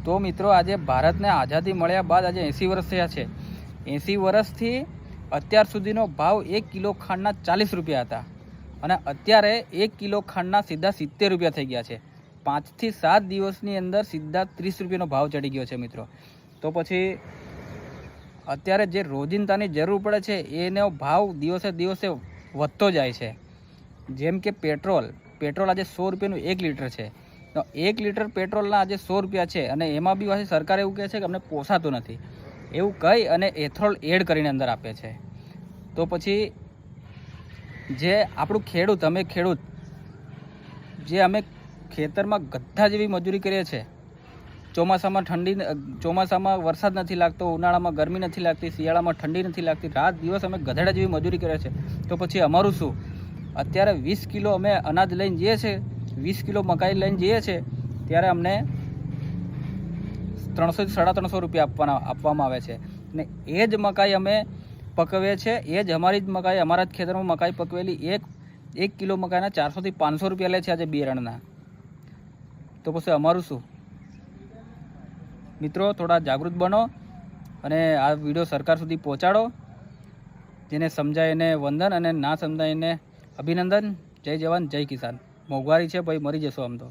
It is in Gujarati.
તો મિત્રો આજે ભારતને આઝાદી મળ્યા બાદ આજે 80 વર્ષ થયા છે। 80 વર્ષથી અત્યાર સુધીનો ભાવ 1 કિલો ખાંડના 40 રૂપિયા હતા અને અત્યારે 1 કિલો ખાંડના સીધા 70 રૂપિયા થઈ ગયા છે। 5 થી 7 દિવસની અંદર સીધા 30 રૂપિયાનો ભાવ ચડી ગયો છે મિત્રો। તો પછી અત્યારે જે રોજિંદાની જરૂર પડે છે એનો ભાવ દિવસે દિવસે વધતો જાય છે। જેમ કે પેટ્રોલ આજે 100 રૂપિયાનું 1 લીટર છે। તો 1 લીટર પેટ્રોલના આજે 100 રૂપિયા છે અને એમાં બી પાછી સરકાર એવું કહે છે કે અમને પોસાતું નથી એવું કહી અને એથોલ એડ કરીને અંદર આપે છે। તો પછી જે આપણું ખેડૂત જે અમે ખેતરમાં ગધા જેવી મજૂરી કરીએ છીએ, ચોમાસામાં વરસાદ નથી લાગતો, ઉનાળામાં ગરમી નથી લાગતી, શિયાળામાં ઠંડી નથી લાગતી, રાત દિવસ અમે ગધેડા જેવી મજૂરી કરીએ છીએ। તો પછી અમારું શું? અત્યારે 20 કિલો અમે અનાજ લઈને જઈએ છીએ, 20 કિલો મકાઈ લઈને જઈએ છીએ ત્યારે અમને 300 થી 350 રૂપિયા આપવામાં આવે છે ને એ જ મકાઈ અમે પકવીએ છીએ। એ જ અમારી જ મકાઈ, અમારા જ ખેતરમાં મકાઈ પકવેલી 1 કિલો મકાઈના 400 થી 500 રૂપિયા લે છે આજે બિયારણના। તો પછી અમારું શું? મિત્રો થોડા જાગૃત બનો અને આ વિડીયો સરકાર સુધી પહોંચાડો। જેને સમજાય એને વંદન અને ના સમજાય એને અભિનંદન। જય જવાન જય કિસાન। મોંઘવારી છે ભાઈ, મરી જશો આમ તો।